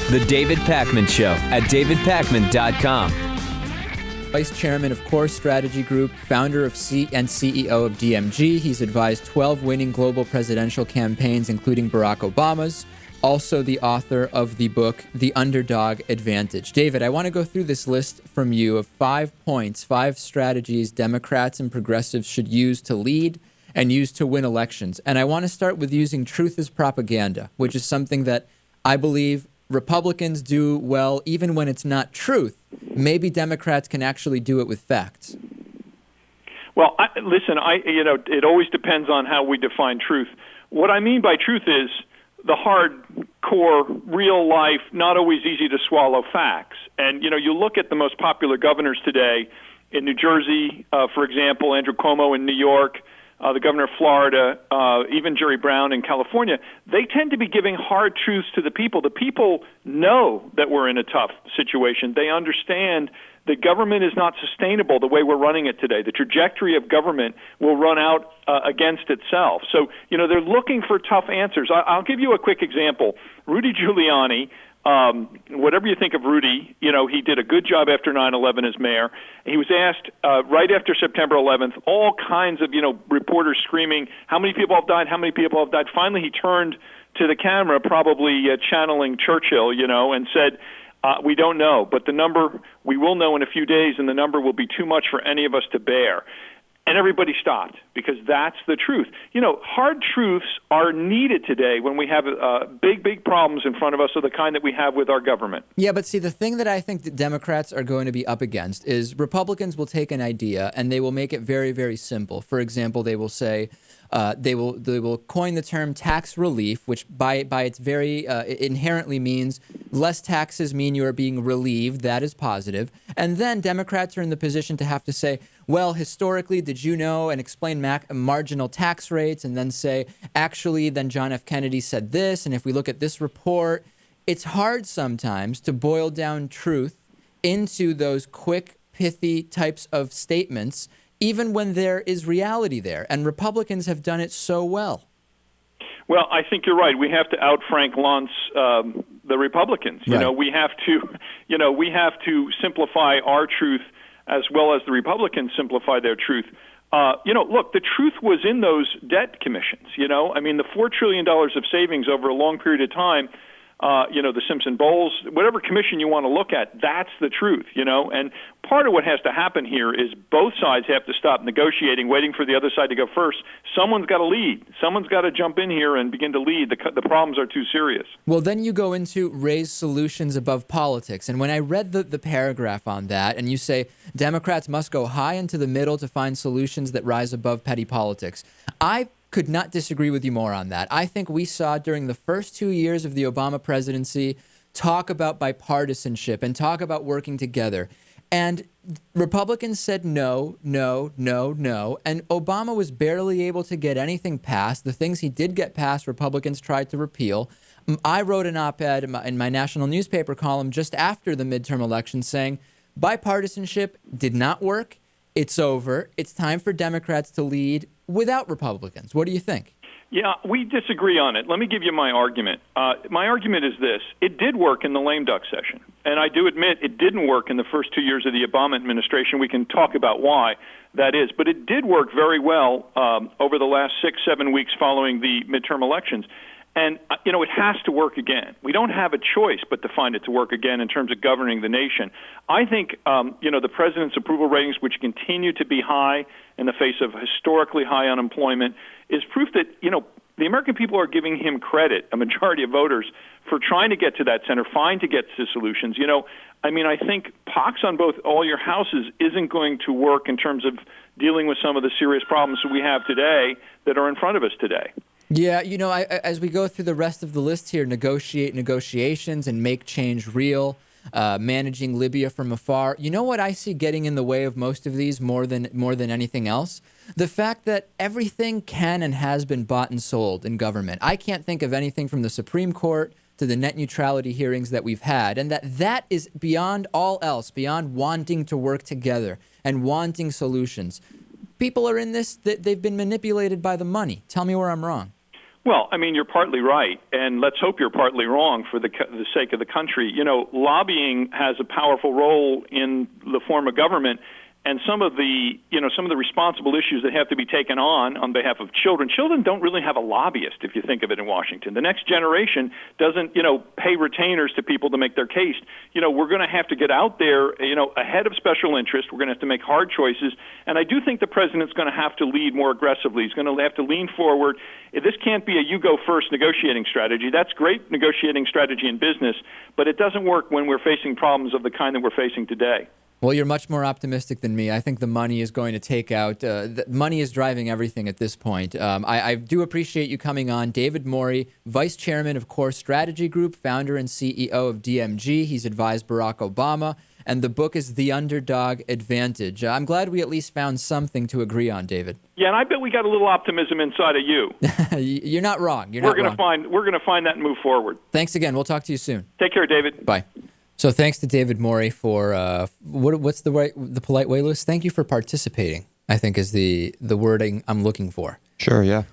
The David Pakman Show at davidpakman.com. Vice Chairman of Core Strategy Group, founder of and CEO of DMG. He's advised 12 winning global presidential campaigns, including Barack Obama's. Also the author of the book, The Underdog Advantage. David, I want to go through this list from you of 5 points, 5 strategies Democrats and progressives should use to lead and use to win elections. And I want to start with using truth as propaganda, which is something that I believe Republicans do well even when it's not truth. Maybe Democrats can actually do it with facts. Well, it always depends on how we define truth. What I mean by truth is the hardcore, real life, not always easy to swallow facts. And, you look at the most popular governors today in New Jersey, for example, Andrew Cuomo in New York, the governor of Florida, even Jerry Brown in California, they tend to be giving hard truths to the people. The people know that we're in a tough situation. They understand that government is not sustainable the way we're running it today. The trajectory of government will run out against itself. So, they're looking for tough answers. I'll give you a quick example. Rudy Giuliani, whatever you think of Rudy, he did a good job after 9/11 as mayor. He was asked right after September 11th, all kinds of, reporters screaming, how many people have died, how many people have died. Finally, he turned to the camera, probably channeling Churchill, and said, we don't know, but the number we will know in a few days, and the number will be too much for any of us to bear. And everybody stopped because that's the truth. Hard truths are needed today when we have big problems in front of us of the kind that we have with our government. Yeah, but see, the thing that I think that Democrats are going to be up against is Republicans will take an idea and they will make it very, very simple. For example, they will say, they will coin the term tax relief, which by its very inherently means less taxes mean you are being relieved. That is positive. And then Democrats are in the position to have to say, well, historically, did you know, and explain marginal tax rates, and then say, actually, then John F. Kennedy said this, and if we look at this report, it's hard sometimes to boil down truth into those quick, pithy types of statements, even when there is reality there. And Republicans have done it so well. Well, I think you're right. We have to out Frank Luntz, the Republicans. Right. We have to simplify our truth as well as the Republicans simplify their truth. Look, the truth was in those debt commissions. The $4 trillion of savings over a long period of time, the Simpson-Bowles, whatever commission you want to look at, that's the truth, And part of what has to happen here is both sides have to stop negotiating, waiting for the other side to go first. Someone's got to lead. Someone's got to jump in here and begin to lead. The problems are too serious. Well, then you go into raise solutions above politics. And when I read the paragraph on that, and you say Democrats must go high into the middle to find solutions that rise above petty politics, I could not disagree with you more on that. I think we saw during the first 2 years of the Obama presidency talk about bipartisanship and talk about working together. And Republicans said no, no, no, no. And Obama was barely able to get anything passed. The things he did get passed, Republicans tried to repeal. I wrote an op-ed in my national newspaper column just after the midterm election saying bipartisanship did not work. It's over. It's time for Democrats to lead without Republicans. What do you think? Yeah, we disagree on it. Let me give you my argument. My argument is this. It did work in the lame duck session. And I do admit it didn't work in the first 2 years of the Obama administration. We can talk about why that is. But it did work very well over the last 6-7 weeks following the midterm elections. And, it has to work again. We don't have a choice but to find it to work again in terms of governing the nation. I think, the president's approval ratings, which continue to be high in the face of historically high unemployment, is proof that, the American people are giving him credit, a majority of voters, for trying to get to that center, trying to get to solutions. I think pox on both all your houses isn't going to work in terms of dealing with some of the serious problems that we have today that are in front of us today. Yeah, as we go through the rest of the list here, negotiations and make change real, managing Libya from afar. You know what I see getting in the way of most of these more than anything else? The fact that everything can and has been bought and sold in government. I can't think of anything from the Supreme Court to the net neutrality hearings that we've had, and that is beyond all else, beyond wanting to work together and wanting solutions. People are in this, they've been manipulated by the money. Tell me where I'm wrong. Well, I mean, you're partly right, and let's hope you're partly wrong for the sake of the country. You know, lobbying has a powerful role in the form of government, and some of the responsible issues that have to be taken on behalf of children. Children don't really have a lobbyist, if you think of it, in Washington. The next generation doesn't, pay retainers to people to make their case. We're going to have to get out there, ahead of special interest. We're going to have to make hard choices, and I do think the president's going to have to lead more aggressively. He's going to have to lean forward. This can't be a you-go-first negotiating strategy. That's great negotiating strategy in business, but it doesn't work when we're facing problems of the kind that we're facing today. Well, you're much more optimistic than me. I think the money is going to take out. Money is driving everything at this point. I do appreciate you coming on. David Morey, Vice Chairman of Core Strategy Group, founder and CEO of DMG. He's advised Barack Obama, and the book is The Underdog Advantage. I'm glad we at least found something to agree on, David. Yeah, and I bet we got a little optimism inside of you. You're not wrong. We're going to find that and move forward. Thanks again. We'll talk to you soon. Take care, David. Bye. So thanks to David Morey for what's the polite way, Lewis? Thank you for participating, I think is the wording I'm looking for. Sure, yeah.